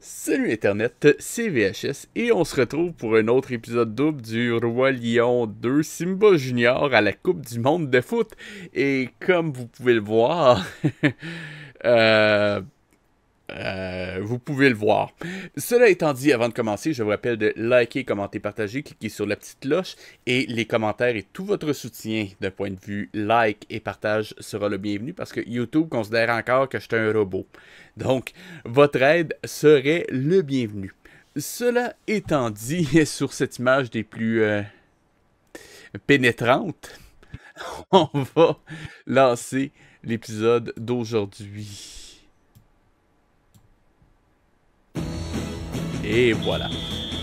Salut Internet, c'est VHS et on se retrouve pour un autre épisode double du Roi Lion 2 Simba Junior à la Coupe du Monde de foot. Et comme vous pouvez le voir, euh, vous pouvez le voir. Cela étant dit, avant de commencer, je vous rappelle de liker, commenter, partager, cliquer sur la petite cloche et les commentaires et tout votre soutien d'un point de vue like et partage sera le bienvenu parce que YouTube considère encore que je suis un robot. Donc, votre aide serait le bienvenu. Cela étant dit, sur cette image des plus pénétrantes, on va lancer l'épisode d'aujourd'hui. Et voilà.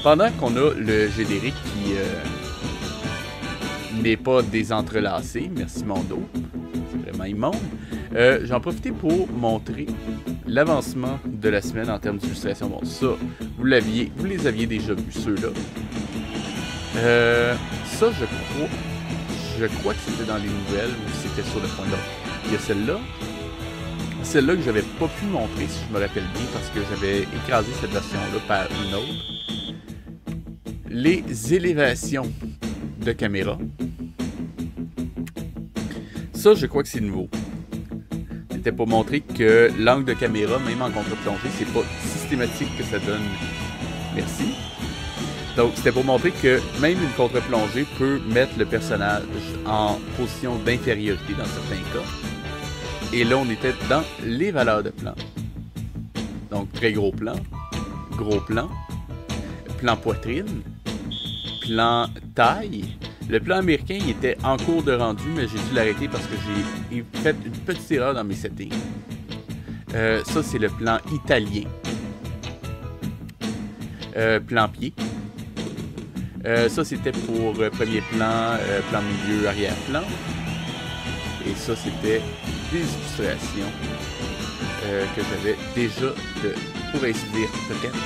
Pendant qu'on a le générique qui n'est pas désentrelacé, merci mon dos, c'est vraiment immonde, j'en profite pour montrer l'avancement de la semaine en termes d'illustration. Bon, ça, vous les aviez déjà vus, ceux-là. Ça, je crois que c'était dans les nouvelles ou c'était sur le point là. Il y a celle-là que j'avais pas pu montrer, si je me rappelle bien, parce que j'avais écrasé cette version-là par une autre. Les élévations de caméra. Ça, je crois que c'est nouveau. C'était pour montrer que l'angle de caméra, même en contre-plongée, c'est pas systématique que ça donne. Merci. Donc, c'était pour montrer que même une contre-plongée peut mettre le personnage en position d'infériorité dans certains cas. Et là, on était dans les valeurs de plan. Donc, très gros plan, plan poitrine, plan taille. Le plan américain, il était en cours de rendu, mais j'ai dû l'arrêter parce que j'ai fait une petite erreur dans mes settings. Ça, c'est le plan italien. Plan pied. Ça, c'était pour premier plan, plan milieu, arrière-plan. Et ça, c'était des illustrations que j'avais déjà, pour ainsi dire, peut-être,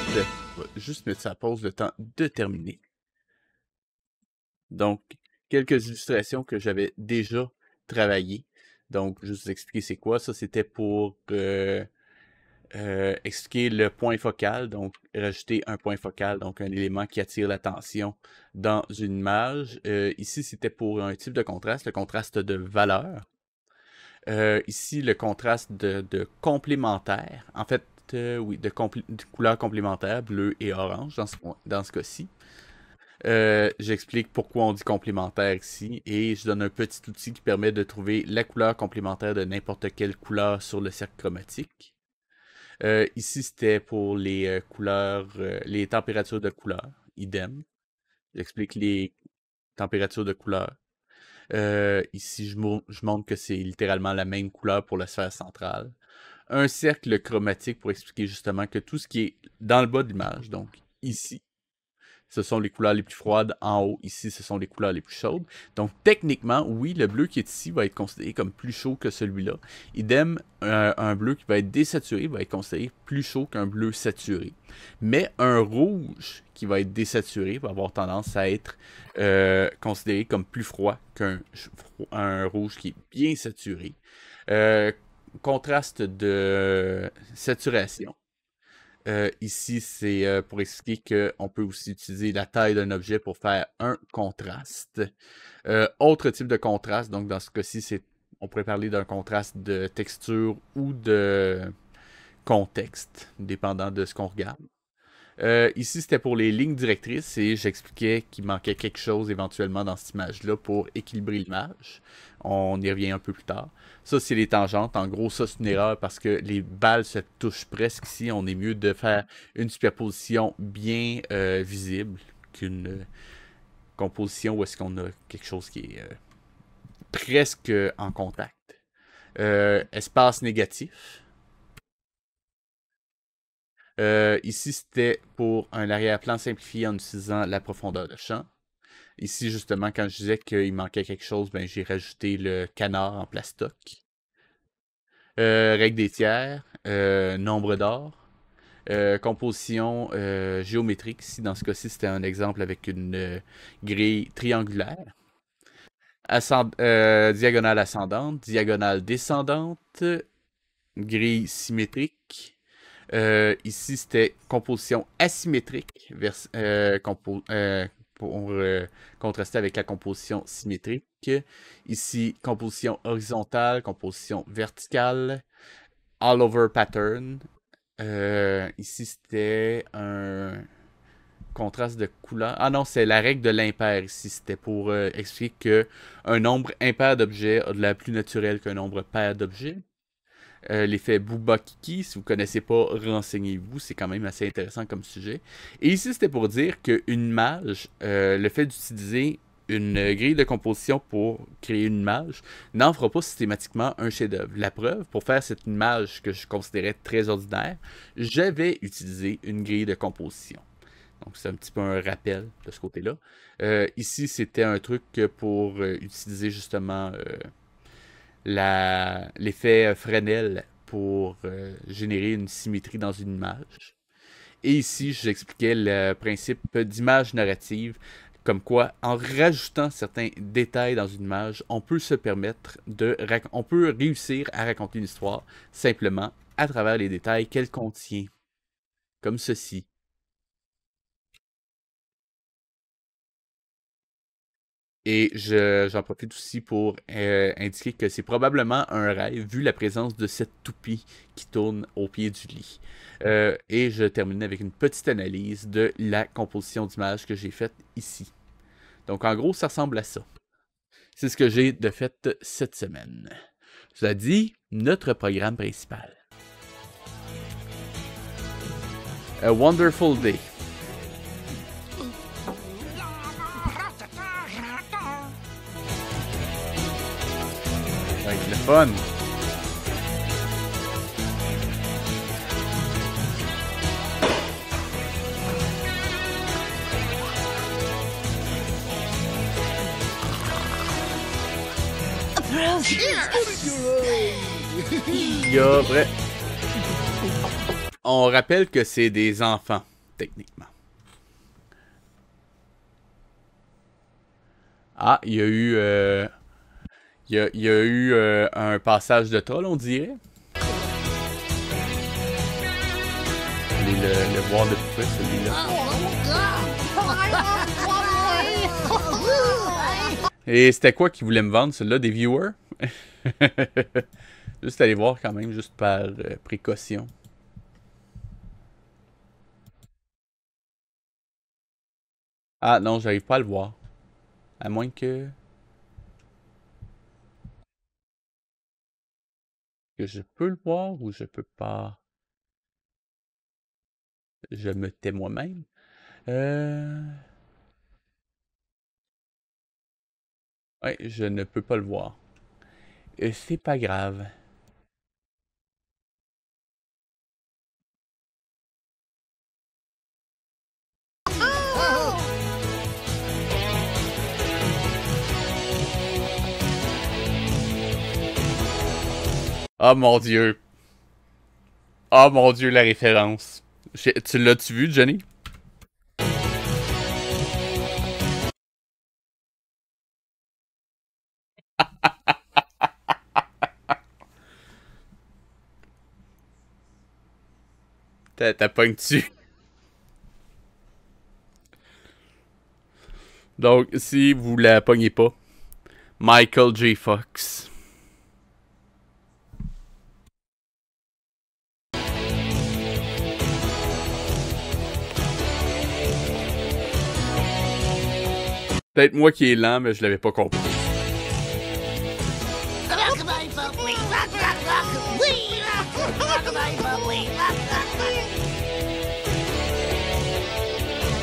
juste mettre ça à pause le temps de terminer. Donc, quelques illustrations que j'avais déjà travaillées. Donc, juste vous expliquer c'est quoi. Ça, c'était pour expliquer le point focal. Donc, rajouter un point focal, donc un élément qui attire l'attention dans une image. Ici, c'était pour un type de contraste, le contraste de valeur. Ici, le contraste de complémentaire. En fait, oui, de couleurs complémentaires, bleu et orange dans ce cas-ci. J'explique pourquoi on dit complémentaire ici et je donne un petit outil qui permet de trouver la couleur complémentaire de n'importe quelle couleur sur le cercle chromatique. Ici, c'était pour les couleurs, les températures de couleur, idem. J'explique les températures de couleur. Ici, je montre que c'est littéralement la même couleur pour la sphère centrale. Un cercle chromatique pour expliquer justement que tout ce qui est dans le bas de l'image, donc ici, ce sont les couleurs les plus froides. En haut, ici, ce sont les couleurs les plus chaudes. Donc, techniquement, oui, le bleu qui est ici va être considéré comme plus chaud que celui-là. Idem, un bleu qui va être désaturé va être considéré plus chaud qu'un bleu saturé. Mais un rouge qui va être désaturé va avoir tendance à être considéré comme plus froid qu'un rouge qui est bien saturé. Contraste de saturation. Ici, c'est pour expliquer qu'on peut aussi utiliser la taille d'un objet pour faire un contraste. Autre type de contraste, donc dans ce cas-ci, on pourrait parler d'un contraste de texture ou de contexte, dépendant de ce qu'on regarde. Ici, c'était pour les lignes directrices et j'expliquais qu'il manquait quelque chose éventuellement dans cette image-là pour équilibrer l'image. On y revient un peu plus tard. Ça, c'est les tangentes. En gros, ça, c'est une erreur parce que les balles se touchent presque ici. On est mieux de faire une superposition bien visible qu'une composition où est-ce qu'on a quelque chose qui est presque en contact. Espace négatif. Ici, c'était pour un arrière-plan simplifié en utilisant la profondeur de champ. Ici, justement, quand je disais qu'il manquait quelque chose, ben, j'ai rajouté le canard en plastoc. Règle des tiers, nombre d'or, composition géométrique. Ici, dans ce cas-ci, c'était un exemple avec une grille triangulaire. Diagonale ascendante, diagonale descendante, grille symétrique, Ici, c'était composition asymétrique pour contraster avec la composition symétrique. Ici, composition horizontale, composition verticale, all over pattern. Ici, c'était un contraste de couleur. Ah non, c'est la règle de l'impair ici. C'était pour expliquer qu'un nombre impair d'objets a de l'air plus naturel qu'un nombre pair d'objets. L'effet Bouba-Kiki, si vous ne connaissez pas, renseignez-vous, c'est quand même assez intéressant comme sujet. Et ici, c'était pour dire qu'une image, le fait d'utiliser une grille de composition pour créer une image, n'en fera pas systématiquement un chef-d'œuvre. La preuve, pour faire cette image que je considérais très ordinaire, j'avais utilisé une grille de composition. Donc, c'est un petit peu un rappel de ce côté-là. Ici, c'était un truc pour utiliser justement l'effet Fresnel pour générer une symétrie dans une image. Et ici, j'expliquais le principe d'image narrative, comme quoi, en rajoutant certains détails dans une image, on peut se permettre on peut réussir à raconter une histoire simplement à travers les détails qu'elle contient. Comme ceci. Et j'en profite aussi pour indiquer que c'est probablement un rêve, vu la présence de cette toupie qui tourne au pied du lit. Et je termine avec une petite analyse de la composition d'image que j'ai faite ici. Donc en gros, ça ressemble à ça. C'est ce que j'ai de fait cette semaine. Cela dit, notre programme principal. A Wonderful Day. Avec le fun. On rappelle que c'est des enfants, techniquement. Ah, il y a eu... Il y a eu un passage de troll, on dirait. Allez le voir de plus près, celui-là. Et c'était quoi qu'ils voulaient me vendre, celui-là? Des viewers? Juste aller voir quand même, juste par précaution. Ah non, j'arrive pas à le voir. À moins que je peux le voir ou je peux pas. Je me tais moi-même. Ouais, je ne peux pas le voir. C'est pas grave. Oh mon Dieu. Oh mon Dieu, la référence. Tu l'as-tu vu, Johnny? T'as pogné-tu? Donc, si vous la pognez pas, Michael J. Fox. Peut-être moi qui est lent, mais je l'avais pas compris.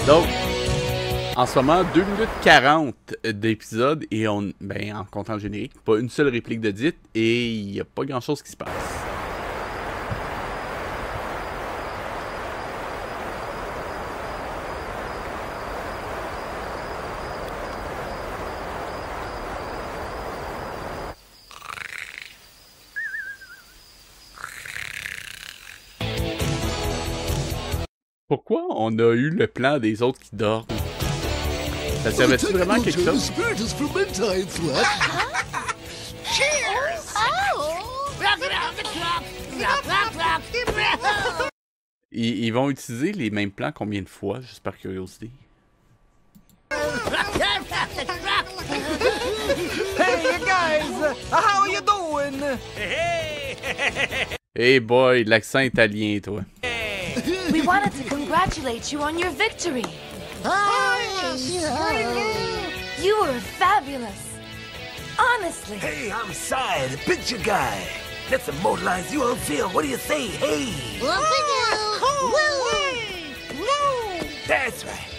Donc, en ce moment, 2 minutes 40 d'épisode et en comptant le générique, pas une seule réplique de dite et il n'y a pas grand chose qui se passe. Pourquoi on a eu le plan des autres qui dorment? Ça servait-tu vraiment à quelque chose? Ils vont utiliser les mêmes plans combien de fois, juste par curiosité? Hey guys, how are you doing? Hey boy, l'accent italien, toi. We wanted to congratulate you on your victory. You were fabulous. Honestly. Hey, I'm Cy, the picture guy. Let's immortalize you on film. What do you say? Hey!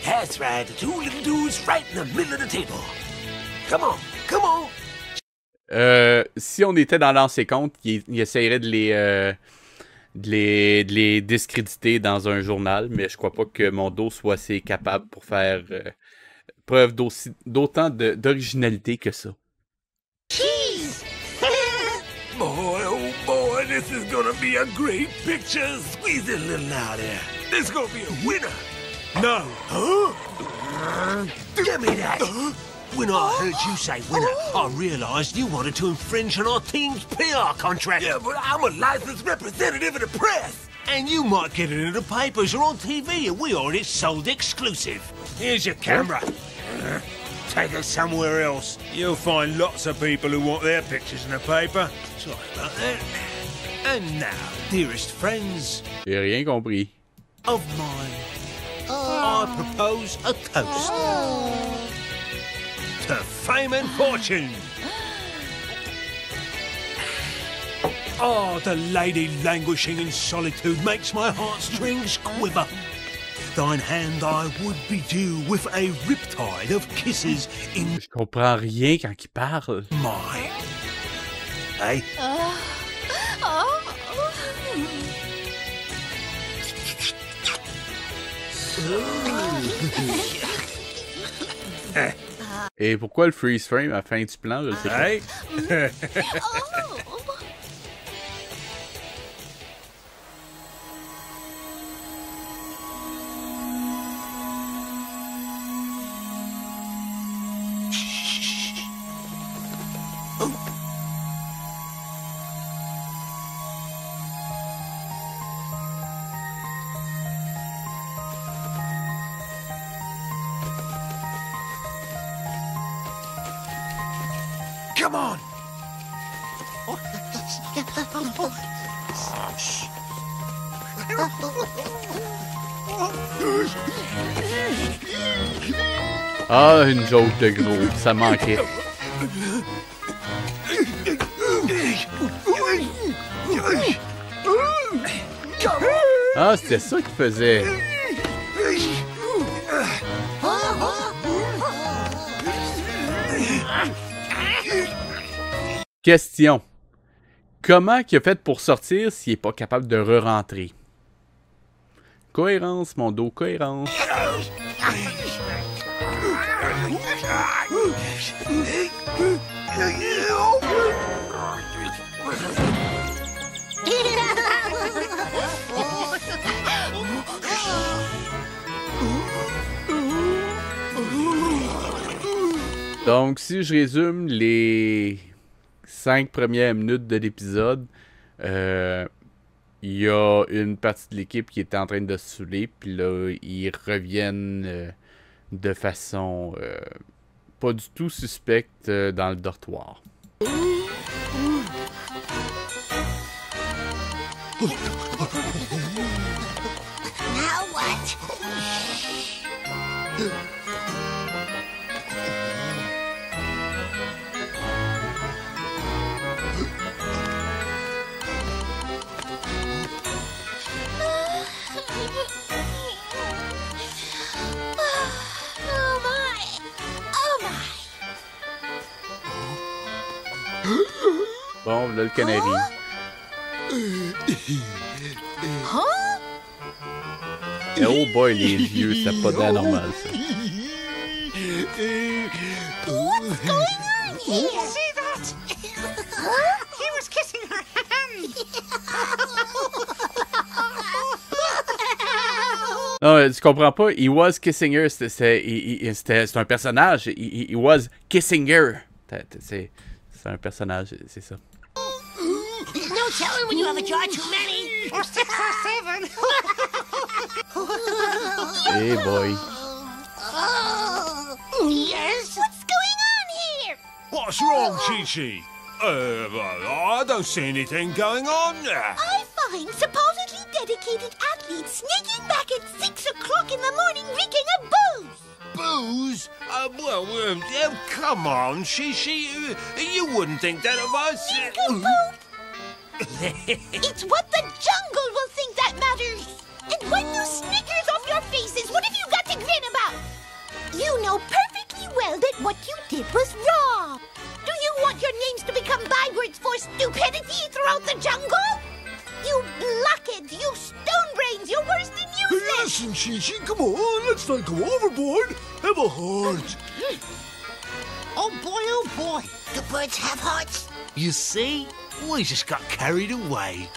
That's right. The two little dudes right in the middle of the table. Come on, come on. Si on était dans l'ancien compte, il essayerait de les discréditer dans un journal, mais je crois pas que mon dos soit assez capable pour faire preuve d'autant d'originalité que ça. Boy, oh boy, this is gonna be a great picture. Squeeze it a little now there. This is gonna be a winner. No. Huh? Give me that. When I heard you say winner, I realized you wanted to infringe on our team's PR contract. Yeah, but I'm a licensed representative of the press. And you might get it in the papers or on TV, and we already sold exclusive. Here's your camera. Take us somewhere else. You'll find lots of people who want their pictures in the paper. Sorry about that. And now, dearest friends J'ai rien compris. of mine, I propose a toast to fame and fortune. Oh, the lady languishing in solitude makes my heartstrings quiver. Thine hand I would bedew with a riptide of kisses in Je comprends rien quand il parle. mine. Hey? Et pourquoi le freeze frame à la fin du plan, je sais pas. Hey? Come on! Ah, une joke de gros, ça manquait. Ah, c'était ça qu'il faisait. Question. Comment il a fait pour sortir s'il n'est pas capable de re-rentrer? Cohérence, mon dos, cohérence. Donc, si je résume les 5 premières minutes de l'épisode, il y a une partie de l'équipe qui était en train de se saouler, puis là, ils reviennent de façon pas du tout suspecte dans le dortoir. Now what? Oh my! Oh my! Bon, là, le canari. Et oh boy, les yeux, ça pas d'air normal, ça. What's going on here? See that? He was kissing her hand. Non, tu comprends pas. He was kissing her. C'est un personnage. He was kissing her. C'est un personnage, c'est ça. No, no telling when you have a jar too many. Or 6 or 7. Hey boy. Yes? What's going on here? What's wrong, Chi-Chi? I don't see anything going on there. I find supposedly dedicated athletes sneaking back at 6 o'clock in the morning reeking of booze. Booze? Come on, Chi-Chi. You wouldn't think that of us. It's what the jungle will think that matters. And when you snickers off your faces, what have you got to grin about? You know perfectly well that what you did was wrong. Do you want your names to become bywords for stupidity throughout the jungle? You blockhead, you stone brains, you're worse than useless. Listen, Chi-Chi, come on. Let's not go overboard. Have a heart. Oh boy. Do birds have hearts? You see? We just got carried away.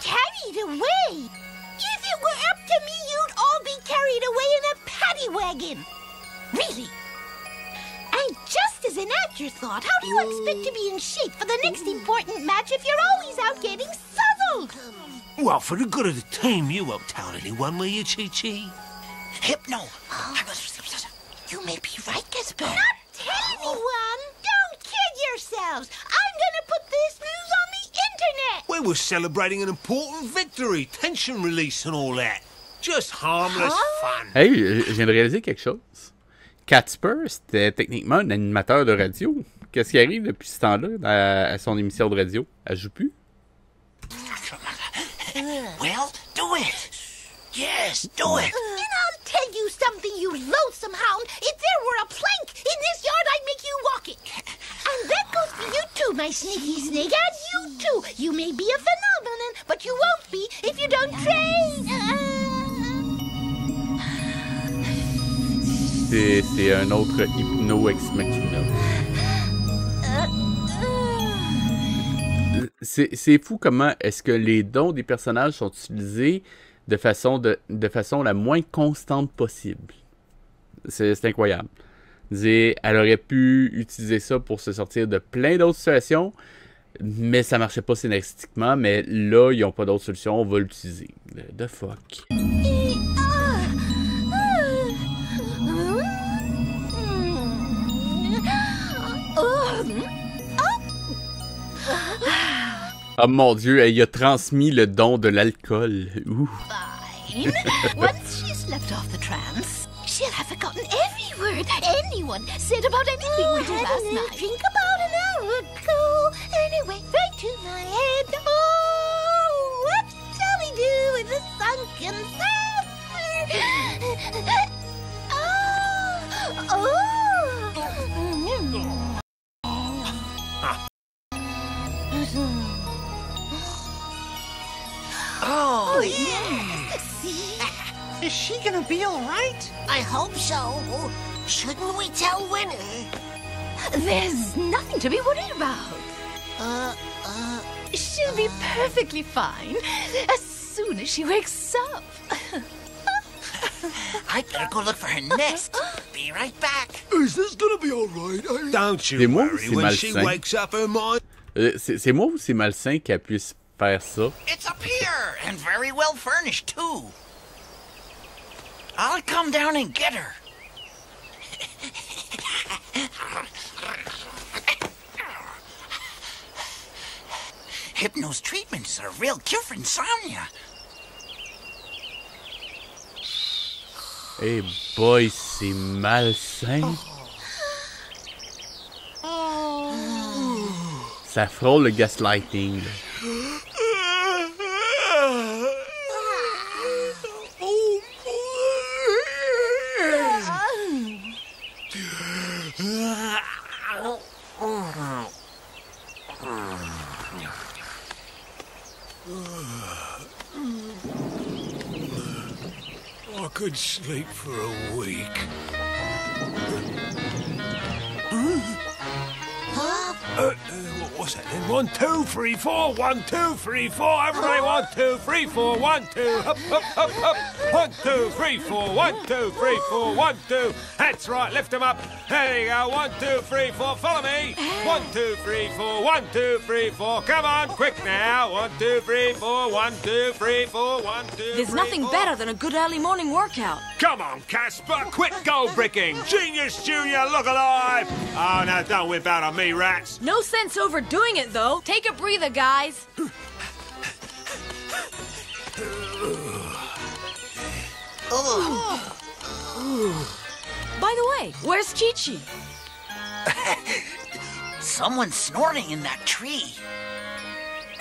Carried away? If it were up to me, you'd all be carried away in a paddy wagon. Really? And just as an afterthought, how do you expect to be in shape for the next important match if you're always out getting suzzled? Well, for the good of the team, you won't tell anyone, will you, Chi-Chi? Hypno. You may be right, Gaspar. Not tell anyone. Don't kid yourselves. I'm gonna put this news on the internet. We were celebrating an important victory, tension release and all that. Just harmless fun. Hey, je viens de réaliser quelque chose. Catspur, c'était techniquement un animateur de radio. Qu'est-ce qui arrive depuis ce temps-là à son émission de radio? Elle joue plus? Well, do it. Yes, do it. And I'll tell you something, you loathsome hound. If there were a plank in this yard, I'd make you walk it. And that goes for you too, my sneaky snake. And you too. You may be a phenomenon, but you won't be if you don't train. C'est un autre Hypno Ex Machina. C'est fou comment est-ce que les dons des personnages sont utilisés de façon la moins constante possible. C'est incroyable. Elle aurait pu utiliser ça pour se sortir de plein d'autres situations, mais ça marchait pas scénaristiquement. Mais là, ils n'ont pas d'autre solution, on va l'utiliser. The fuck. Oh mon Dieu, il a transmis le don de l'alcool. Fine. Once she's left off the trance, she'll have forgotten every word anyone said about anything we did last night. Think about an hour ago, and it went right to my head. Oh, what shall we do with the sunken Oh, yes. See? is she gonna be all right? I hope so. Shouldn't we tell Winnie? There's nothing to be worried about. She'll be perfectly fine as soon as she wakes up. I better go look for her nest. Be right back. Is this gonna be all right? Don't you worry. When she wakes up, her mind... C'est moi ou c'est malsain qu'elle puisse faire ça? It's up here, and very well furnished, too. I'll come down and get her. Hypno's treatments are a real cure for insomnia. Hey boy, c'est malsain. Ça frôle le gaslighting. I could sleep for a week. What's that then? 1, 2, 3, 4. 1, 2, 3, 4. Everybody, 1, 2, 3, 4. 1, 2. Up, up, up, up. 1, 2, 3, 4. 1, 2, 3, 4. 1, 2. That's right. Lift them up. There you go. 1, 2, 3, 4. Follow me. 1, 2, 3, 4. 1, 2, 3, 4. Come on, quick now. 1, 2, 3, 4. 1, 2, 3, 4. 1, 2. There's nothing better than a good early morning workout. Come on, Casper. Quit gold bricking. Genius Junior, look alive. Oh, now don't whip out on me, rats. No sense overdoing it, though. Take a breather, guys. By the way, where's Chi-Chi? Someone's snorting in that tree.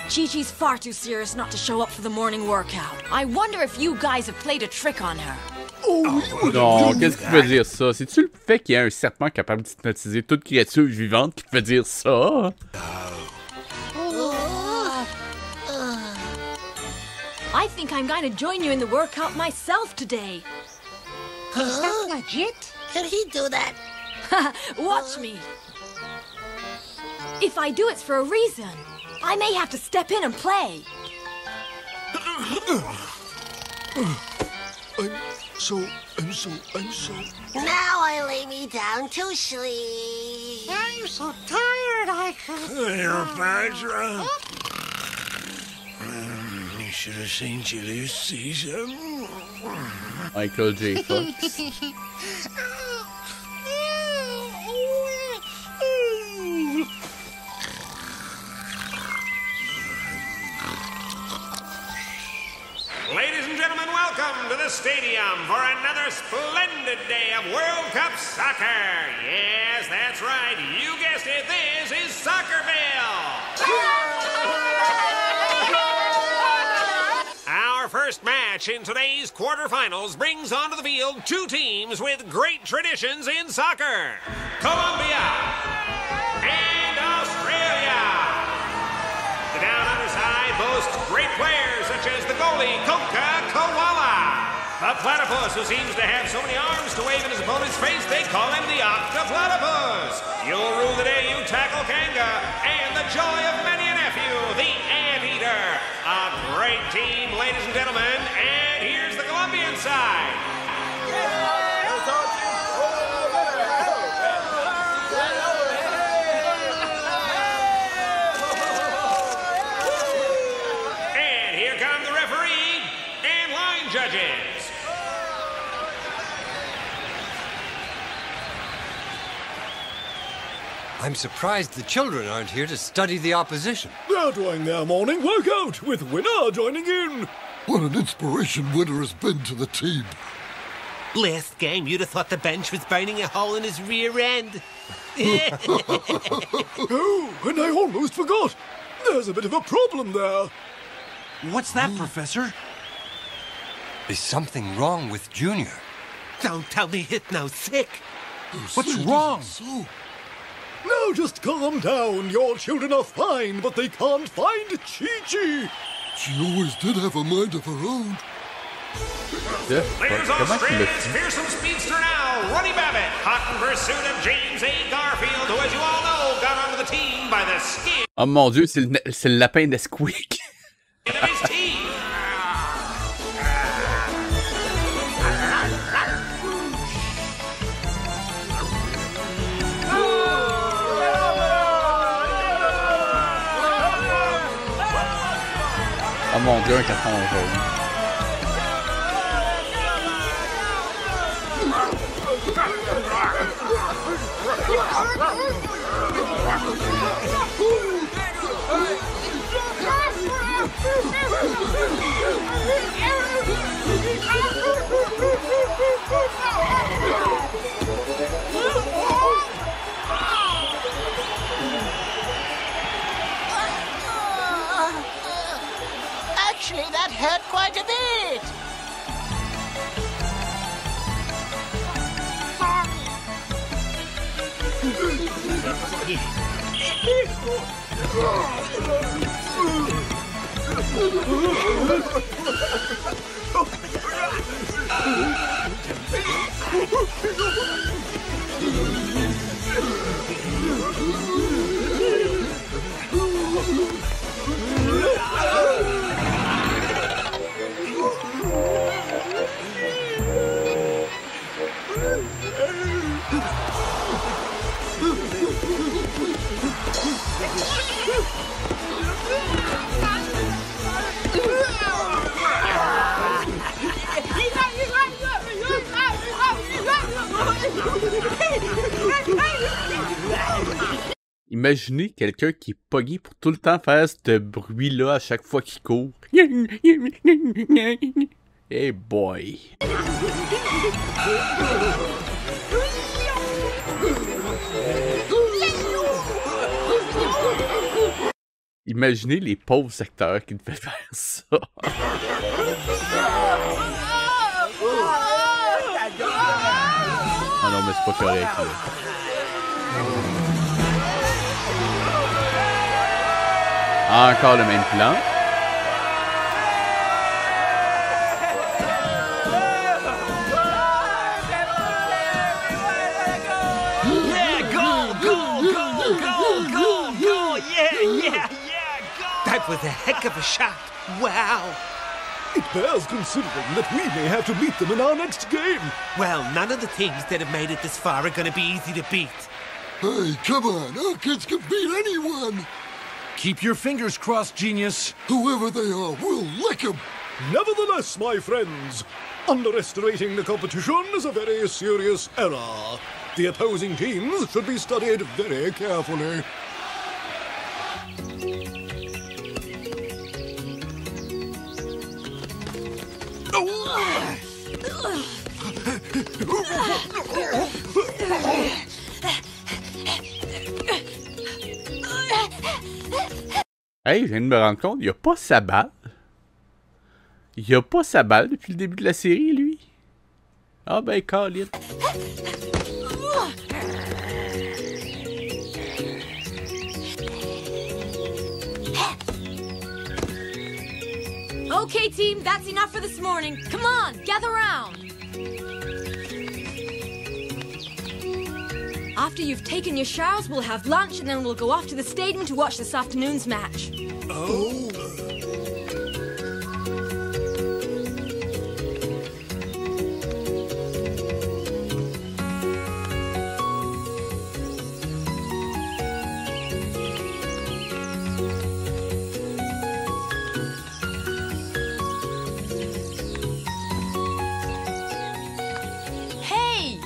Chi-Chi's far too serious not to show up for the morning workout. I wonder if you guys have played a trick on her. Non, qu'est-ce qui peut dire ça? C'est-tu le fait qu'il y a un serpent capable d'hypnotiser toute créature vivante qui peut dire ça? I think I'm going to join you in the workout myself today. Is that legit? Can he do that? Watch me. If I do, it's for a reason. I may have to step in and play. I'm so. Now I lay me down to sleep. I'm so tired I could... Cleopatra. You should have seen Julius Caesar. Michael J. Fox. Ladies and gentlemen, welcome to the stadium for another splendid day of World Cup soccer. Yes, that's right. You guessed it. This is Soccerville. Our first match in today's quarterfinals brings onto the field two teams with great traditions in soccer. Colombia and Australia. The down under side boasts great players such as the goalie Coca-Cola. The platypus, who seems to have so many arms to wave in his opponent's face, they call him the Octoplatypus. You'll rule the day you tackle Kanga, and the joy of many a nephew, the Anteater. A great team, ladies and gentlemen, and here's the Colombian side. And here come the referee and line judges. I'm surprised the children aren't here to study the opposition. They're doing their morning workout with Winner joining in. What an inspiration Winner has been to the team. Last game, you'd have thought the bench was burning a hole in his rear end. Oh, and I almost forgot. There's a bit of a problem there. What's that, Professor? Is something wrong with Junior? Don't tell me Hypno's sick. What's wrong? Now just calm down. Your children are fine, but they can't find Chi-Chi. She always did have a mind of her own. There's Comment tu Australia's l'as fearsome speedster now, Ronnie Babbitt, hot in pursuit of James A. Garfield, who, as you all know, got onto the team by the skin Oh mon dieu, c'est le lapin d'Esquik. of his teeth. Oh mon dieu, un carton jaune. Actually, that hurt quite a bit. Imaginez quelqu'un qui est pogné pour tout le temps faire ce bruit-là à chaque fois qu'il court. Hey boy! Imaginez les pauvres acteurs qui devaient faire ça. Ah non, mais c'est pas correct, là. Encore le même plan. Yeah, go, go, go, go, go, go! Yeah, yeah, yeah, go! That was a heck of a shot. Wow. It bears considering that we may have to meet them in our next game. Well, none of the teams that have made it this far are going to be easy to beat. Hey, come on, our kids can beat anyone. Keep your fingers crossed, genius. Whoever they are, we'll lick them. Nevertheless, my friends, underestimating the competition is a very serious error. The opposing teams should be studied very carefully. Hey, je viens de me rendre compte, il a pas sa balle. Il a pas sa balle depuis le début de la série, lui. Ah ben, Colin. Okay, team, that's enough for this morning. Come on, gather round. After you've taken your showers, we'll have lunch and then we'll go off to the stadium to watch this afternoon's match. Oh. Hey!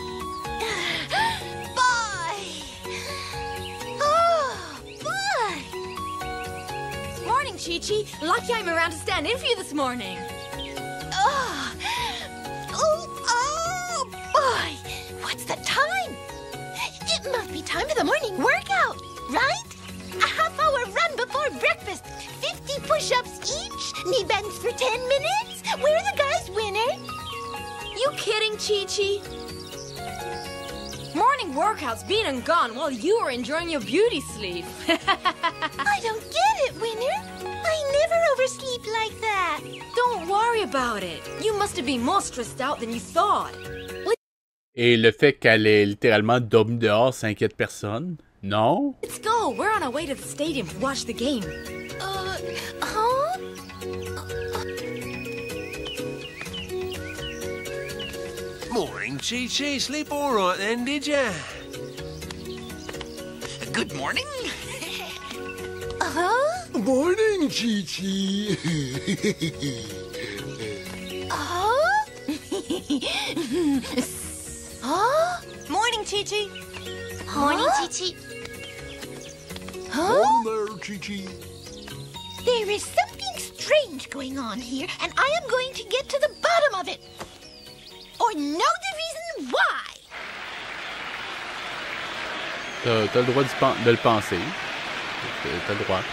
Chi-Chi. Lucky I'm around to stand in for you this morning. Oh, boy. What's the time? It must be time for the morning workout, right? A half-hour run before breakfast. 50 push-ups each. Knee bends for 10 minutes. Where are the guys, winner? You kidding, Chi-Chi? Morning workouts been and gone while you were enjoying your beauty sleep. I don't get it, winner. I never oversleep like that. Don't worry about it. You must have been more stressed out than you thought. Et le fait qu'elle ait littéralement dormi dehors, ça inquiète personne? Non? Let's go. We're on our way to the stadium to watch the game. Huh? Morning, Chi-Chi. Sleep all right then, did ya? Good morning. Morning, Chi-Chi. Morning, Chi-Chi. Morning, Chi-Chi. Morning there, Chi-Chi. There is something strange going on here, and I am going to get to the bottom of it. Or know the reason why. T'as le droit de le penser. T'as le droit.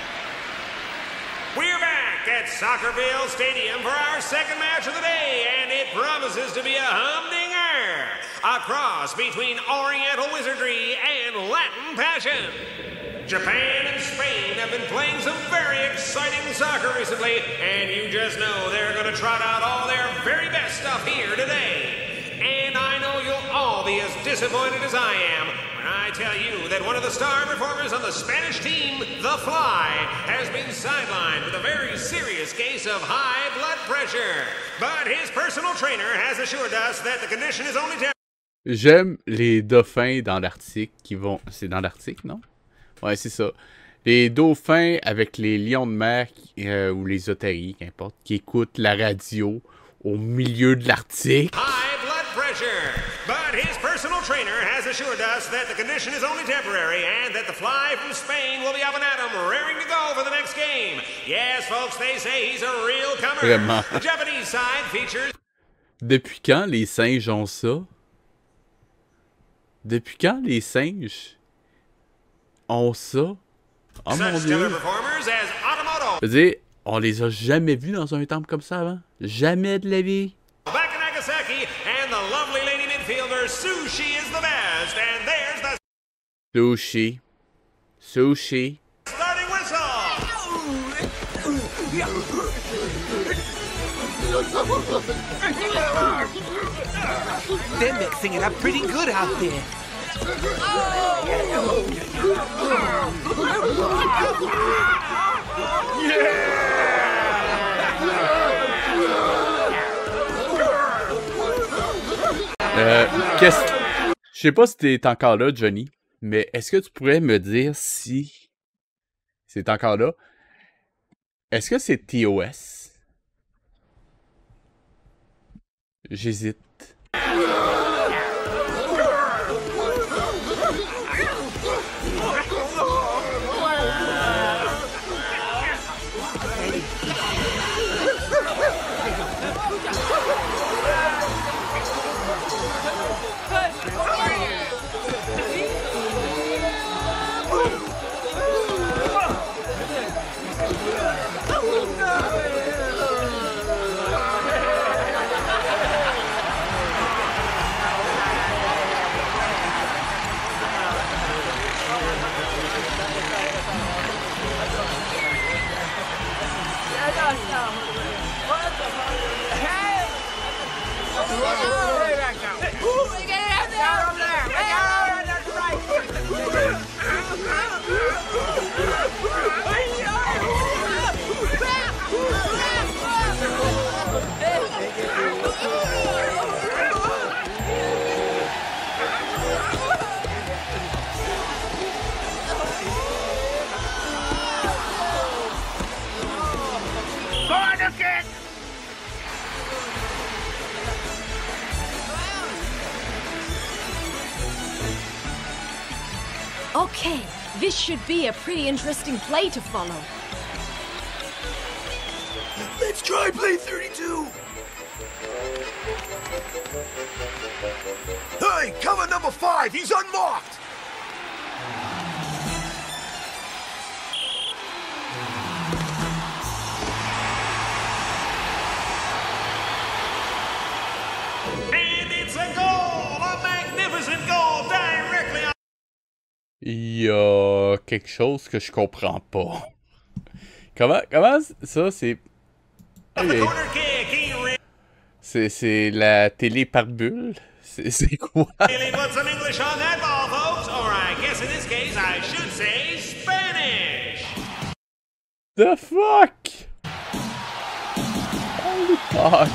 We're back at Soccerville Stadium for our second match of the day, and it promises to be a humdinger. A cross between Oriental wizardry and Latin passion. Japan and Spain have been playing some very exciting soccer recently, and you just know they're going to trot out all their very best stuff here today. And I know you'll all be as disappointed as I am when I tell you that one of the star performers on the Spanish team, The Fly, has been sidelined with a very serious case of high blood pressure. But his personal trainer has assured us that the condition is only temporary. J'aime les dauphins dans l'Arctique qui vont... C'est dans l'Arctique, non? Ouais, c'est ça. Les dauphins avec les lions de mer ou les otaries, qu'importe, qui écoutent la radio au milieu de l'Arctique. High blood pressure. But his personal trainer has assured us that the condition is only temporary and that the fly from Spain will be up and at 'em, raring to go for the next game. Yes, folks, they say he's a real comer. Vraiment. The Japanese side features... Depuis quand les singes ont ça? Depuis quand les singes ont ça? Oh mon Dieu! Je veux dire, on les a jamais vus dans un temple comme ça avant. Jamais de la vie. Back in Nagasaki, and the lovely lady midfielder Sushi is the best, and there's the... Sushi. Sushi. Starting whistle! They're mixing it up pretty good out there. Je sais pas si t'es encore là, Johnny, mais est-ce que tu pourrais me dire si c'est encore là? Est-ce que c'est TOS? J'hésite. Okay, this should be a pretty interesting play to follow. Let's try play 32. Hey, cover number 5, he's unmarked. And it's a goal! A magnificent goal directly on... Il y a quelque chose que je comprends pas. Comment ça, c'est... Okay. C'est la télé par bulle? C'est quoi? Really put some English on that ball, folks, or I guess in this case I should say Spanish. The fuck? Holy fuck.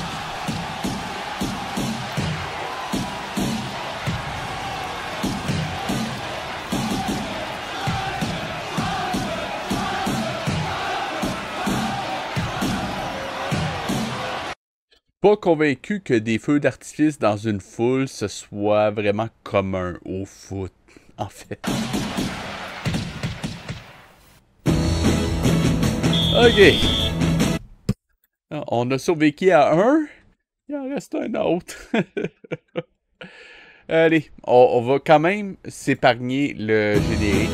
Pas convaincu que des feux d'artifice dans une foule ce soit vraiment commun au foot, en fait. Ok. On a survécu à un. Il en reste un autre. Allez, on va quand même s'épargner le générique.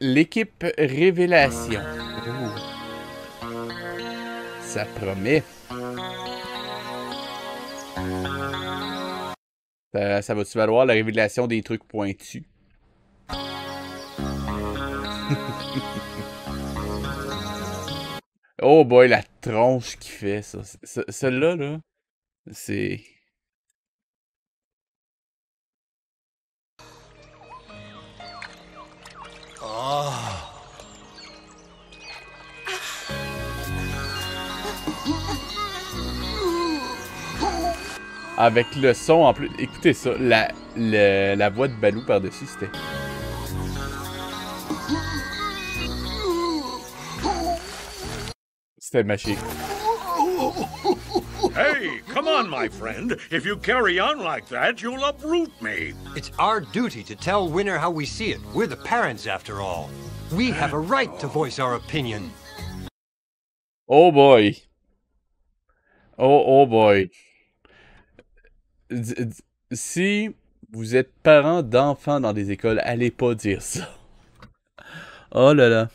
L'équipe Révélation. Ouh. Ça promet. Ça va-tu valoir la révélation des trucs pointus? Oh boy, la tronche qui fait ça. Celle-là, là, c'est... Avec le son en plus. Écoutez ça, la voix de Balou par-dessus, c'était... C'était magique. Hey, come on, my friend. If you carry on like that, you'll uproot me. It's our duty to tell Winner how we see it. We're the parents, after all. We have a right to voice our opinion. Oh boy. Oh boy. Si vous êtes parents d'enfants dans des écoles, allez pas dire ça. Oh là là.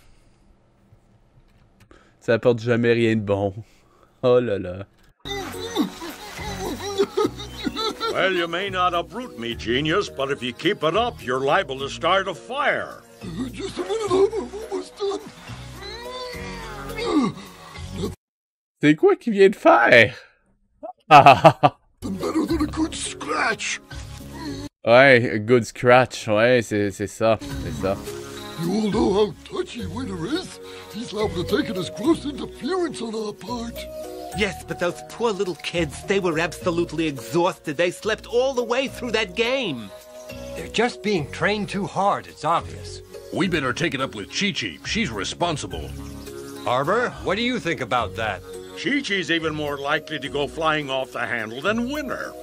Ça apporte jamais rien de bon. Oh là là. Well, you may not uproot me, genius, but if you keep it up, you're liable to start a fire. Just a minute, I'm almost done. C'est quoi qu'il vient de faire? Better than a good scratch. Ouais, a good scratch. Ouais, c'est ça. C'est ça. You all know how touchy Winner is. He's liable to take it as gross interference on our part. Yes, but those poor little kids, they were absolutely exhausted. They slept all the way through that game. They're just being trained too hard, it's obvious. We better take it up with Chi-Chi. She's responsible. Arbor, what do you think about that? Chi-Chi's even more likely to go flying off the handle than Winner.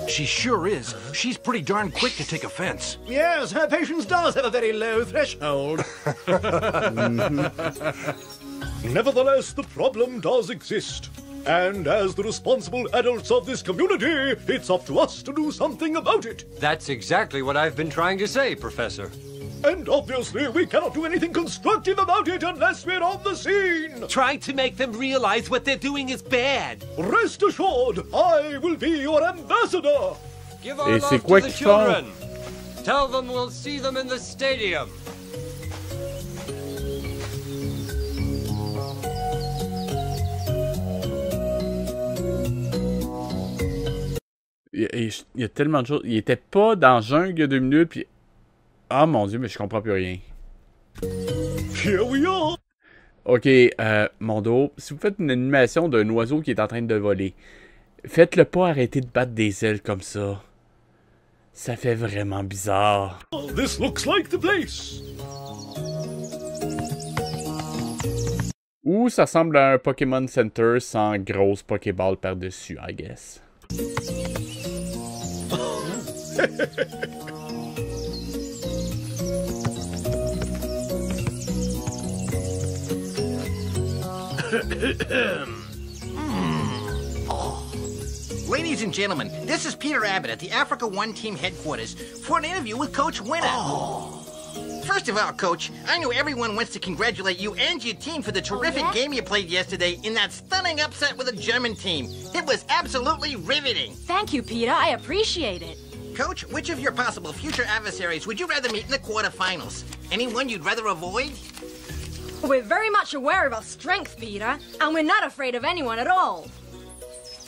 She sure is. She's pretty darn quick to take offense. Yes, her patience does have a very low threshold. Nevertheless, the problem does exist. And as the responsible adults of this community, it's up to us to do something about it. That's exactly what I've been trying to say, Professor. And obviously, we cannot do anything constructive about it unless we're on the scene. Trying to make them realize what they're doing is bad. Rest assured, I will be your ambassador. Give our love to the children. Tell them we'll see them in the stadium. Il y a tellement de choses. Il était pas dans Jungle il y a 2 minutes, puis... Ah mon Dieu, mais je comprends plus rien. Here we are. Ok, Mondo, si vous faites une animation d'un oiseau qui est en train de voler, faites-le pas arrêter de battre des ailes comme ça. Ça fait vraiment bizarre. This looks like the place. Ou ça ressemble à un Pokémon Center sans grosse Pokéball par-dessus, I guess. Ladies and gentlemen, this is Peter Abbott at the Africa One Team headquarters for an interview with Coach Winner. First of all, Coach, I know everyone wants to congratulate you and your team for the terrific game you played yesterday in that stunning upset with the German team. It was absolutely riveting. Thank you, Peter. I appreciate it. Coach, which of your possible future adversaries would you rather meet in the quarterfinals? Anyone you'd rather avoid? We're very much aware of our strength, Peter, and we're not afraid of anyone at all.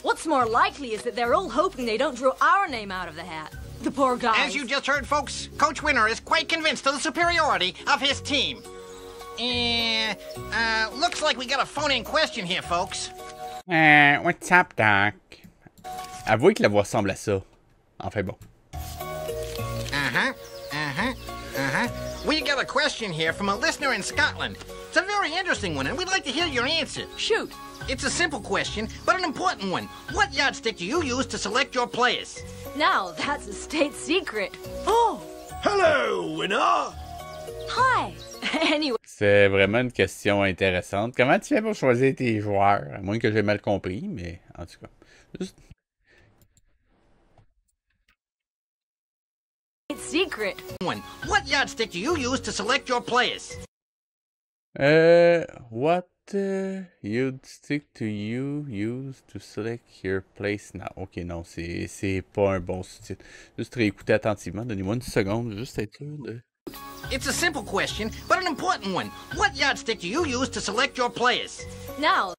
What's more likely is that they're all hoping they don't draw our name out of the hat. The poor guys. As you just heard, folks, Coach Winner is quite convinced of the superiority of his team. Looks like we got a phone-in question here, folks. What's up, Doc? Avouez que la voix ressemble à ça. Enfin bon. We got a question here from a listener in Scotland. It's a very interesting one, and we'd like to hear your answer. Shoot. It's a simple question, but an important one. What yardstick do you use to select your players? Now, that's a state secret. Oh! Hello, Winner! Hi! Anyway... C'est vraiment une question intéressante. Comment tu fais pour choisir tes joueurs? À moins que j'ai mal compris, mais en tout cas... Juste... Secret. What yardstick do you use to select your players? What yardstick do you use to select your place now? Ok, non, c'est pas un bon sous-titre. Juste réécouter attentivement. Donnez-moi une seconde, juste être sûr de... It's a simple question, but an important one. What yardstick do you use to select your players? Now.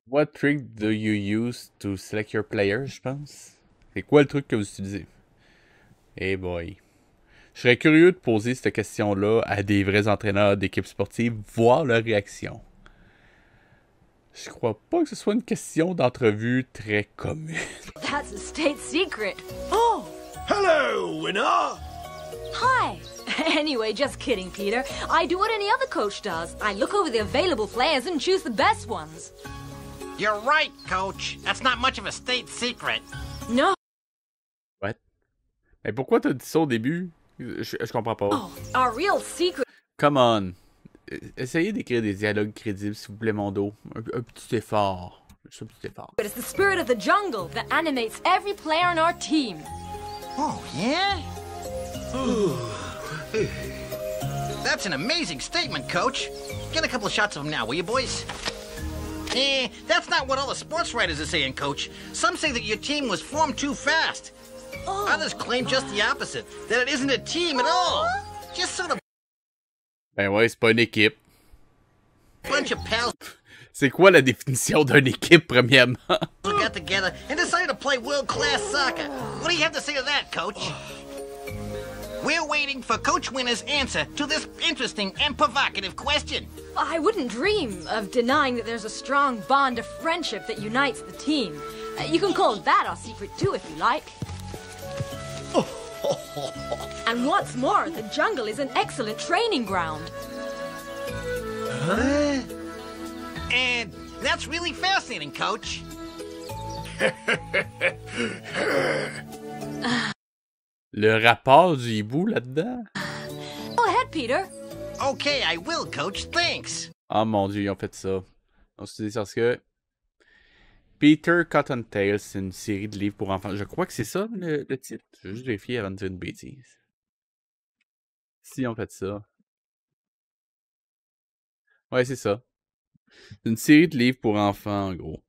What trick do you use to select your players, je pense? C'est quoi le truc que vous utilisez? Hey boy. Je serais curieux de poser cette question-là à des vrais entraîneurs d'équipes sportives, voir leur réaction. Je crois pas que ce soit une question d'entrevue très commune. That's a state secret. Oh! Hello, Winner! Hi! Anyway, just kidding, Peter. I do what any other coach does. I look over the available players and choose the best ones. You're right, Coach. That's not much of a state secret. No. What? Mais pourquoi t'as dit ça au début? Je comprends pas. Oh, our real secret. Come on. Essayez d'écrire des dialogues crédibles, s'il vous plaît, Mondo. Un petit effort. Juste un petit effort. But it's the spirit of the jungle that animates every player on our team. Oh, yeah? That's an amazing statement, Coach. Get a couple of shots of him now, will you, boys? That's not what all the sports writers are saying, Coach. Some say that your team was formed too fast. Others claim just the opposite, that it isn't a team at all. Just sort of Ben ouais, c'est pas une équipe. bunch of pals C'est quoi la définition d'une équipe, premièrement? who got together and decided to play world-class soccer. What do you have to say to that, Coach? We're waiting for Coach Winner's answer to this interesting and provocative question. I wouldn't dream of denying that there's a strong bond of friendship that unites the team. You can call that our secret too, if you like. And what's more, the jungle is an excellent training ground. And that's really fascinating, Coach. Le rapport du hibou là-dedans? Go ahead, Peter. Okay, I will, Coach. Thanks. Oh mon Dieu, ils ont fait ça. Donc, c'est parce que Peter Cottontail, c'est une série de livres pour enfants. Je crois que c'est ça le titre. Je vais juste vérifier avant de dire une bêtise. Si, ils ont fait ça. Ouais, c'est ça. C'est une série de livres pour enfants, en gros.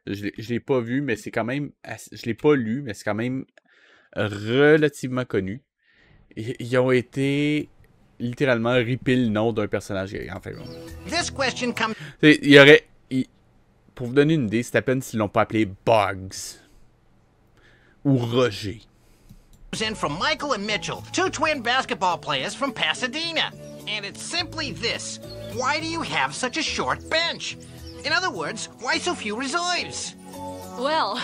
Je l'ai pas vu, mais c'est quand même... Je l'ai pas lu, mais c'est quand même relativement connu. Ils ont été littéralement ripé le nom d'un personnage. Enfin, bon. This question comes... Il y aurait... Pour vous donner une idée, c'est à peine s'ils l'ont pas appelé Bugs. Ou Roger. in from Michael and Mitchell, two twin basketball players from Pasadena. And it's simply this. Why do you have such a short bench? In other words, why so few reserves? Well,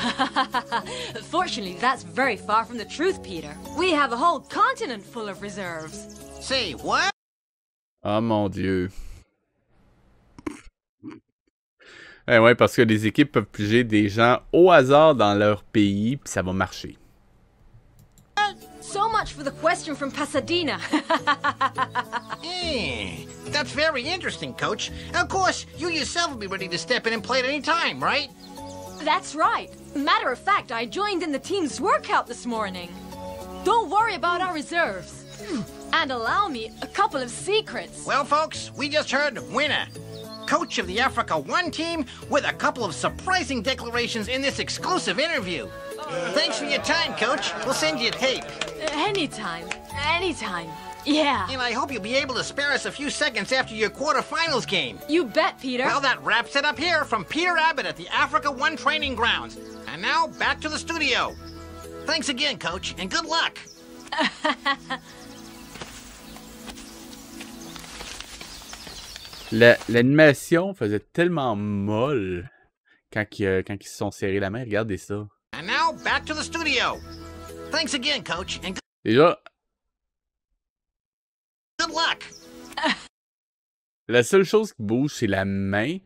fortunately, that's very far from the truth, Peter. We have a whole continent full of reserves. Say what? Oh mon Dieu. Eh ouais, parce que les équipes peuvent piger des gens au hasard dans leur pays, puis ça va marcher. So much for the question from Pasadena. That's very interesting, Coach. Of course, you yourself will be ready to step in and play at any time, right? That's right. Matter of fact, I joined in the team's workout this morning. Don't worry about our reserves. And allow me a couple of secrets. Well, folks, we just heard Winner, coach of the Africa One team, with a couple of surprising declarations in this exclusive interview. Thanks for your time, Coach. We'll send you a tape. Anytime. Anytime. Yeah. And I hope you'll be able to spare us a few seconds after your quarterfinals game. You bet, Peter. Well, that wraps it up here from Peter Abbott at the Africa One training grounds. And now, back to the studio. Thanks again, Coach, and good luck. L'animation faisait tellement molle quand ils se sont serrés la main. Regardez ça. And now, back to the studio. Thanks again, Coach, and Déjà, good luck. la seule chose qui bouge, c'est la main.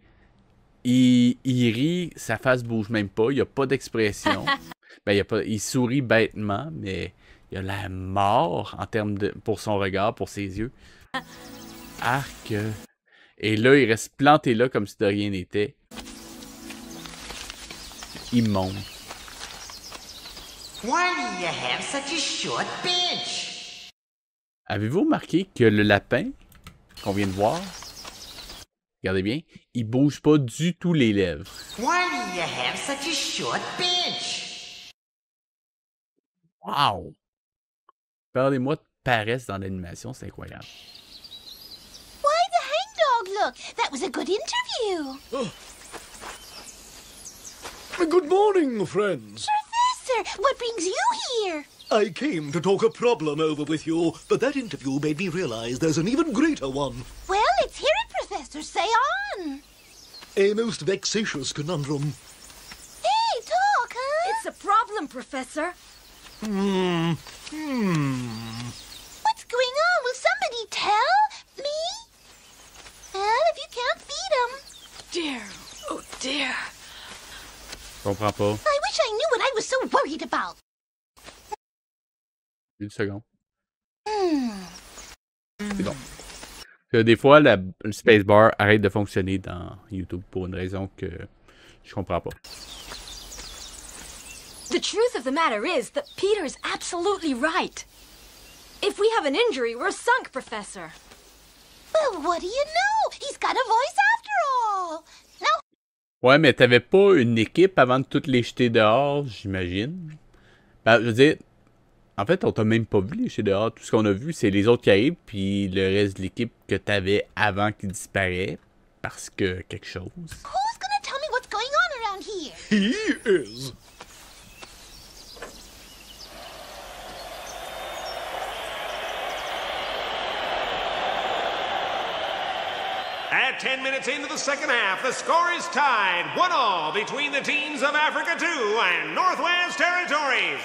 Il rit, sa face bouge même pas. Il n'y a pas d'expression. Ben, il sourit bêtement, mais il a la mort en termes de pour son regard, pour ses yeux. Arc. Et là, il reste planté là comme si de rien n'était. Immonde. Why do you have such a short bench? Avez-vous remarqué que le lapin qu'on vient de voir, regardez bien, il bouge pas du tout les lèvres. Why do you have such a short bench? Wow! Parlez-moi de paresse dans l'animation, c'est incroyable. Why, the hangdog, look! That was a good interview! Good morning, friends. Professor, what brings you here? I came to talk a problem over with you, but that interview made me realize there's an even greater one. Well, let's hear it, Professor. Say on. A most vexatious conundrum. Hey, talk, huh? It's a problem, Professor. What's going on? Will comprends pas. I wish I knew what I was so worried about. Une seconde. C'est bon. Des fois, le spacebar arrête de fonctionner dans YouTube pour une raison que je comprends pas. The truth of the matter is that Peter's absolutely right. If we have an injury, we're sunk, Professor. Well, what do you know? He's got a voice after all. No. Ouais, mais t'avais pas une équipe avant de toutes les jeter dehors, j'imagine. Ben, je veux dire, en fait, on t'a même pas vu les jeter dehors. Tout ce qu'on a vu, c'est les autres qui arrivent, puis le reste de l'équipe que t'avais avant qui disparaît parce que quelque chose. Who's gonna tell me what's going on around here? He is. At 10 minutes into the second half, the score is tied 1-1 between the teams of Africa 2 and Northwest Territories.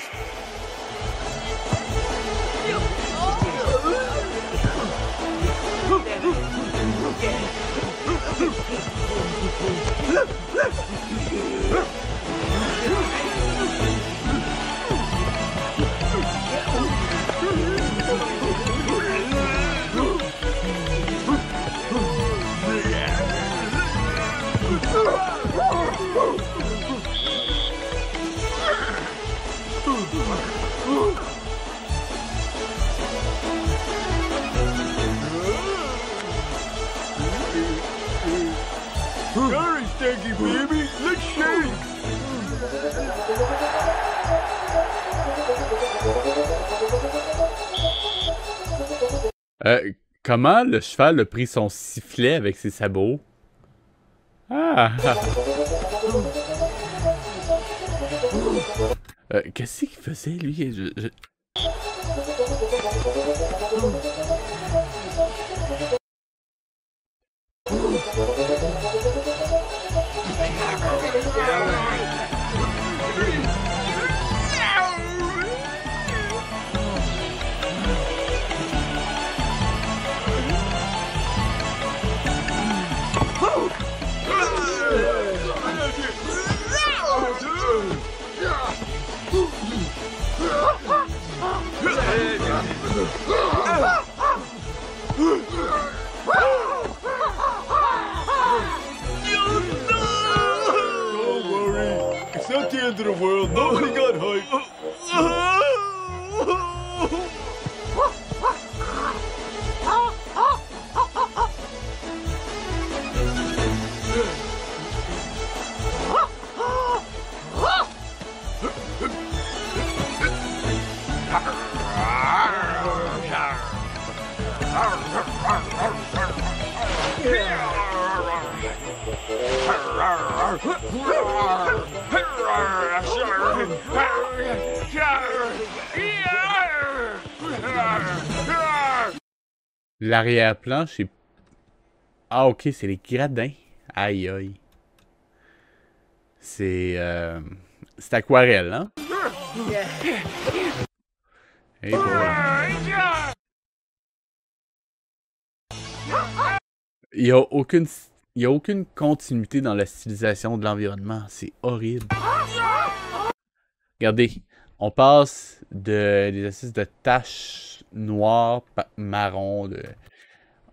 Very stanky, baby. Let's shake. Comment le cheval a pris son sifflet avec ses sabots? Ah! Qu'est-ce qu'il faisait, lui? Don't worry. It's not the end of the world. Nobody got hurt. L'arrière-plan, c'est... Ah, ok, c'est les gradins. Aïe, aïe. C'est... C'est aquarelle, hein? Et voilà. Il y a aucune continuité dans la stylisation de l'environnement. C'est horrible. Regardez, on passe des espèces de taches noires, marron.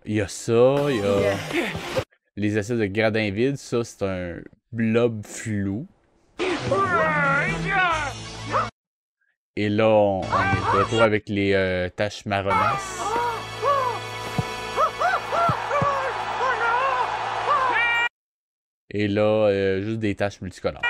Il y a ça, il y a les espèces de gradins vides. Ça, c'est un blob flou. Et là, on est de retour avec les taches marronasses. Et là, juste des taches multicolores.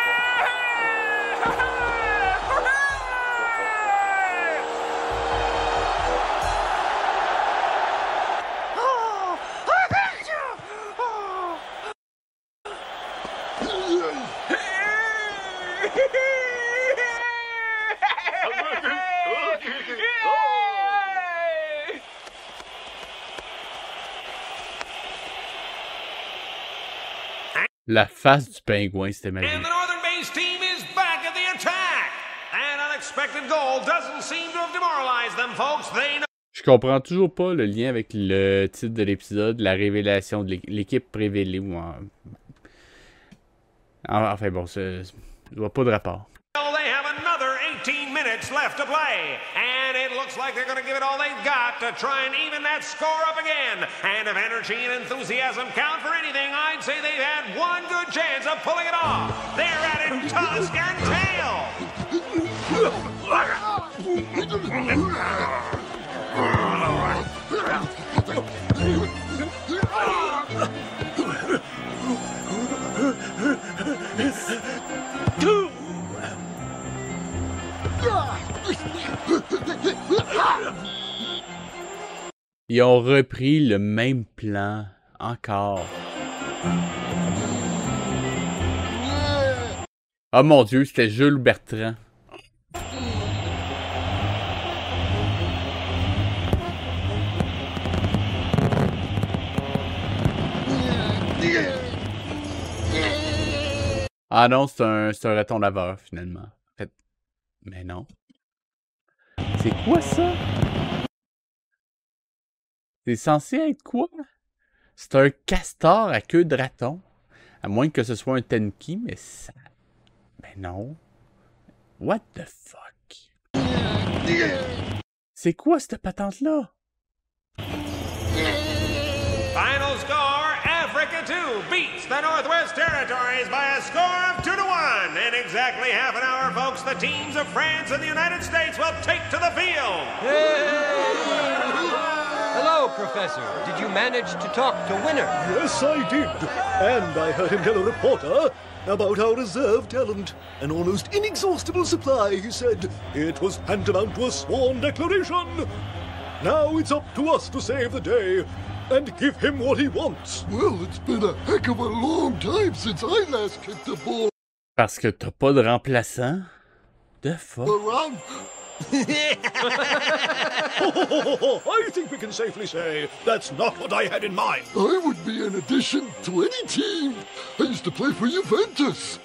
La face du pingouin, c'était magique. And the Northern Base team is back at the attack. An unexpected goal doesn't seem to have demoralized them, folks. They know. Je comprends toujours pas le lien avec le titre de l'épisode, la révélation de l'équipe révélée. Enfin bon, Je vois pas de rapport. They have another 18 minutes left to play, and it looks like they're going to give it all they've got to try and even that score up again. And if energy and enthusiasm count for anything, I'd say they've had one good chance of pulling it off. They're at it tusk and tail. Ils ont repris le même plan encore. Oh mon Dieu, c'était Jules Bertrand. Ah non, c'est un raton laveur, finalement. En fait, mais non. C'est quoi ça? C'est censé être quoi? C'est un castor à queue de raton. À moins que ce soit un tenki, mais ça... Mais non. What the fuck? C'est quoi cette patente-là? Final score, Africa 2 beats the Northwest Territories by a score of 2-1. In exactly half an hour, folks, the teams of France and the United States will take to the field. Hello, Professor. Did you manage to talk to Winner? Yes, I did. And I heard him tell a reporter about our reserve talent. An almost inexhaustible supply, he said. It was tantamount to a sworn declaration. Now it's up to us to save the day and give him what he wants. Well, it's been a heck of a long time since I last kicked the ball. Parce que t'as pas de remplaçant? The fuck? Around. I think we can safely say that's not what I had in mind. I would be an addition to any team. I used to play for Juventus.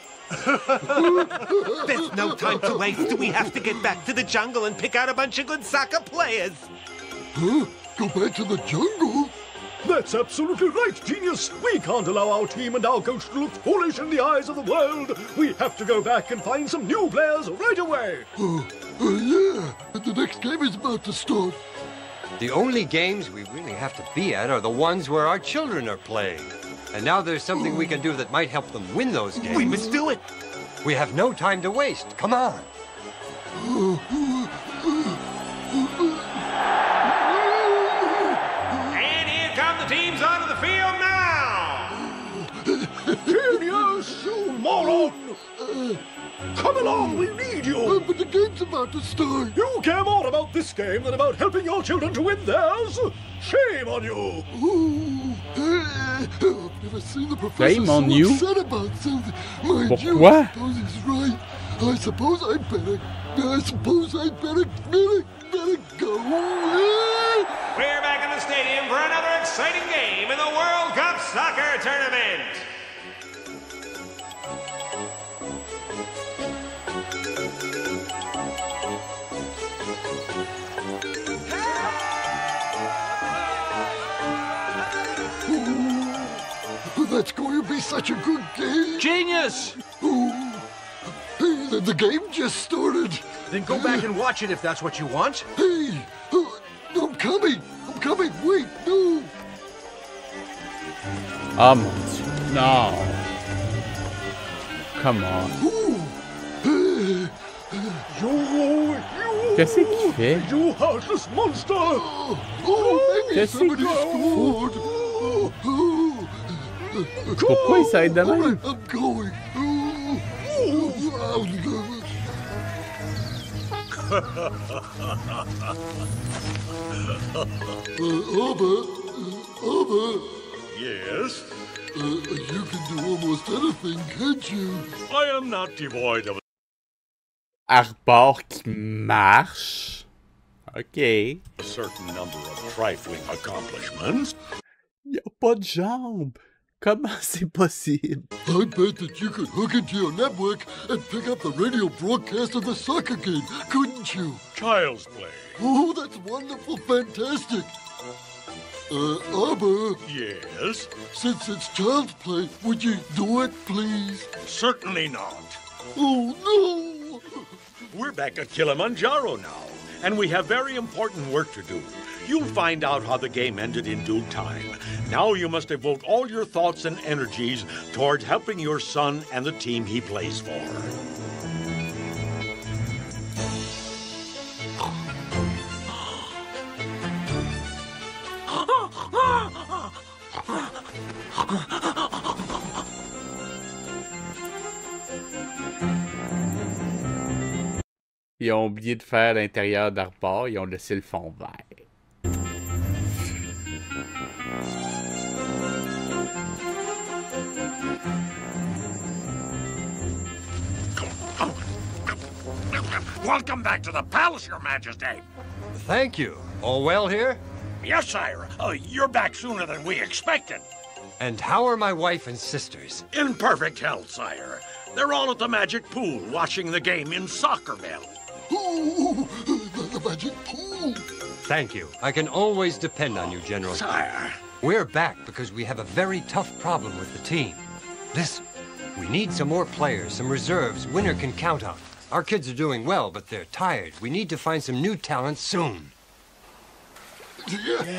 There's no time to waste. We have to get back to the jungle and pick out a bunch of good soccer players. Huh? Go back to the jungle? That's absolutely right, genius. We can't allow our team and our coach to look foolish in the eyes of the world. We have to go back and find some new players right away. Yeah. The next game is about to start. The only games we really have to be at are the ones where our children are playing. And now there's something we can do that might help them win those games. We must do it. We have no time to waste. Come on. And here come the teams onto the field now. Genius, you moron! Come along, we need you! But the game's about to start. You care more about this game than about helping your children to win theirs? Shame on you! I've never seen the professor Shame on so you? upset about something. Mind you, Pourquoi? I suppose he's right. I suppose I'd better go. We're back in the stadium for another exciting game in the World Cup Soccer Tournament. That's going to be such a good game. Genius! Hey, the game just started. Then go back and watch it if that's what you want. Hey, I'm coming. Wait, no. Oh mon Dieu. Non. Come on. Qu'est-ce qu'il fait? You heartless monster! Qu'est-ce qu'il fout? Pourquoi il s'arrête de même? I'm going. Abba. Yes? You can do almost anything, can't you? I am not devoid of Arbor qui marche. Ok. a certain number of trifling accomplishments. Il a pas de jambes. Comment c'est possible? I bet that you could hook into your network and pick up the radio broadcast of the soccer game, couldn't you? Child's play. Oh, that's wonderful, fantastic. Abba, Yes? since it's child's play, would you do it, please? Certainly not. Oh, no! We're back at Kilimanjaro now, and we have very important work to do. You'll find out how the game ended in due time. Now you must devote all your thoughts and energies towards helping your son and the team he plays for. Ils ont oublié de faire l'intérieur d'Arbor, ils ont laissé le fond vert. Welcome back to the palace, Your Majesty. Thank you. All well here? Yes, sire. You're back sooner than we expected. And how are my wife and sisters? In perfect health, sire. They're all at the magic pool watching the game in Soccerville. Oh, the magic pool. Thank you. I can always depend on you, General. Sire. We're back because we have a very tough problem with the team. Listen, we need some more players, some reserves Winner can count on. Our kids are doing well, but they're tired. We need to find some new talent soon. Genius!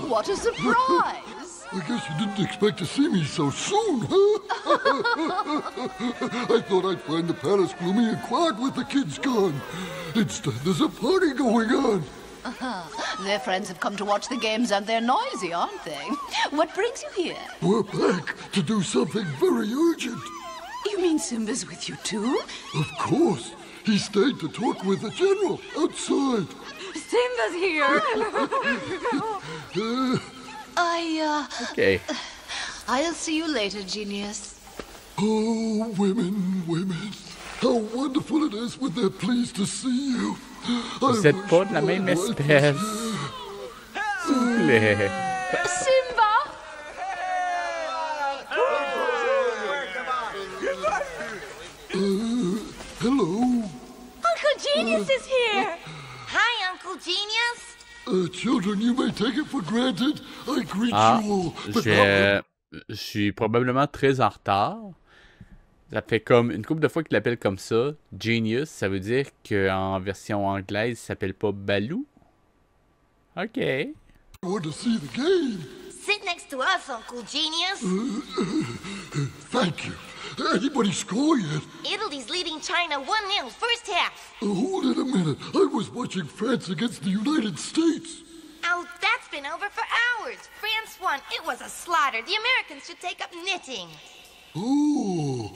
What a surprise! I guess you didn't expect to see me so soon, huh? I thought I'd find the palace gloomy and quiet with the kids gone. Instead, there's a party going on. Their friends have come to watch the games and they're noisy, aren't they? What brings you here? We're back to do something very urgent. You mean Simba's with you too? Of course. He stayed to talk with the general outside. Simba's here! Okay. I'll see you later, Genius. Oh, women. How wonderful it is when they're pleased to see you. Vous êtes pas de la même espèce. S'il vous plaît. Simba! Hello. Uncle Genius is here! Hi, Uncle Genius. Children, you may take it for granted. I greet you all. But Je suis probablement très en retard. Ça fait comme une couple de fois qu'il l'appelle comme ça. Genius, ça veut dire qu'en version anglaise, il s'appelle pas Baloo. OK. I want to see the game. Sit next to us, Uncle Genius. Thank you. Anybody score yet? Italy's leading China 1-0 first half. Hold it a minute. I was watching France against the United States. Oh, that's been over for hours. France won. It was a slaughter. The Americans should take up knitting. Oh.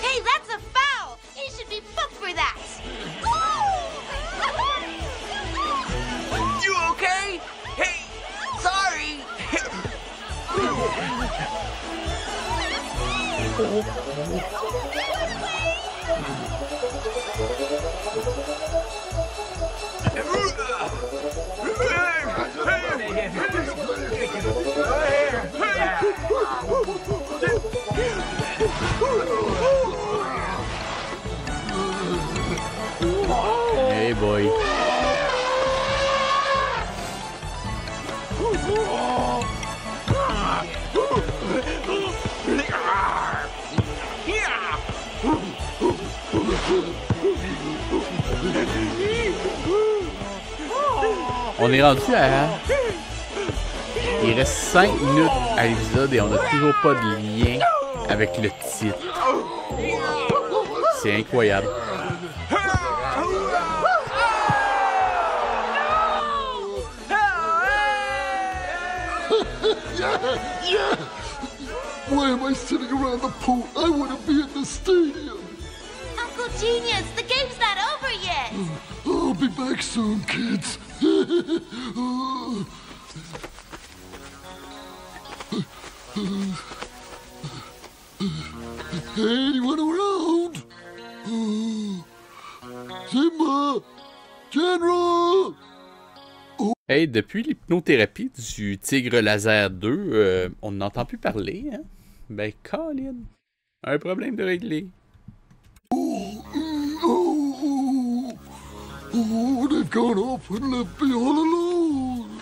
Hey, that's a foul. He should be booked for that. You okay? Hey, sorry. Hey boy. On est rendu à... Il reste 5 minutes à l'épisode et on n'a toujours pas de lien avec le titre. C'est incroyable. Yeah! Why am I sitting around the pool? I want to be in the stadium. Uncle Genius, the game's not over yet. I'll be back soon, kids. Anyone around? Simba! General! Hey, depuis l'hypnothérapie du Tigre Laser 2, on n'entend plus parler, hein? Ben, Colin, un problème de régler. Oh, they've gone off and left me all alone.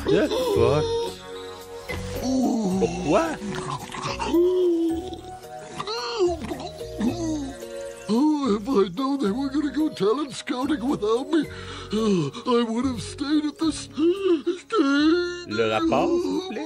The fuck? Pourquoi? Oh, if I'd known they were going to go talent scouting without me, I would have stayed at the stage. Le rapport, s'il vous plaît?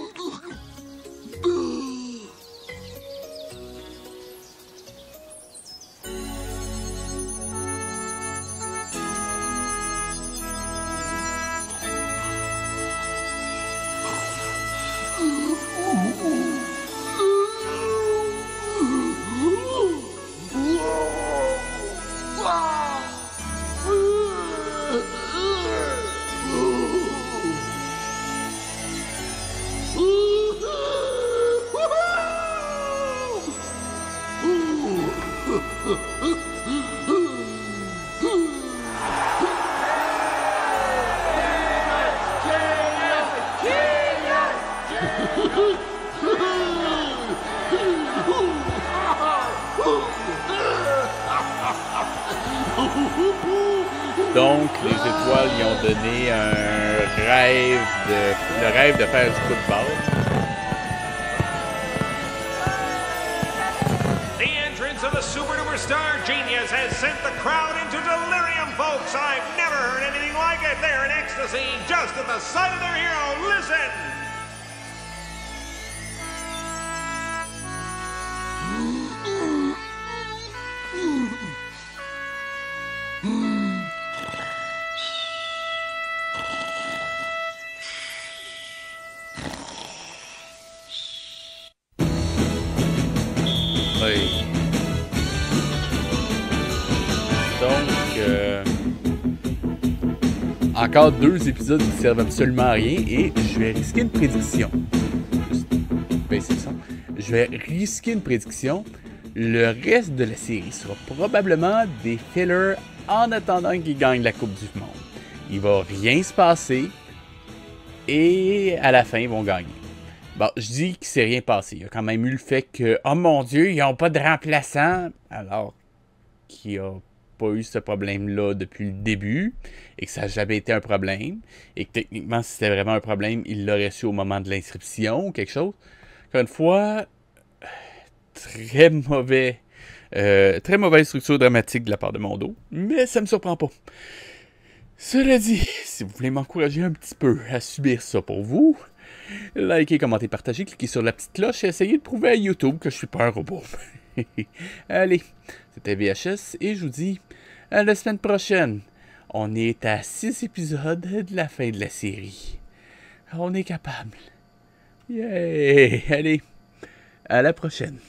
Donc, les étoiles y ont donné le rêve de faire du football. The entrance of the super-duper star genius has sent the crowd into delirium, folks. I've never heard anything like it. They're in ecstasy just at the sight of their hero. Listen! Oui. Donc, encore 2 épisodes qui servent absolument à rien et je vais risquer une prédiction. Juste baisser le son. Je vais risquer une prédiction. Le reste de la série sera probablement des fillers en attendant qu'ils gagnent la Coupe du Monde. Il va rien se passer et à la fin, ils vont gagner. Bon, je dis qu'il ne s'est rien passé. Il y a quand même eu le fait que, oh mon Dieu, ils n'ont pas de remplaçant, alors qu'il n'y a pas eu ce problème-là depuis le début, et que ça n'a jamais été un problème, et que techniquement, si c'était vraiment un problème, il l'aurait su au moment de l'inscription ou quelque chose. Encore une fois, très mauvaise structure dramatique de la part de Mondo, mais ça ne me surprend pas. Cela dit, si vous voulez m'encourager un petit peu à subir ça pour vous, likez, commentez, partagez, cliquez sur la petite cloche et essayez de prouver à YouTube que je suis pas un robot. Allez, c'était VHS et je vous dis à la semaine prochaine. On est à 6 épisodes de la fin de la série. On est capable. Yeah! Allez, à la prochaine.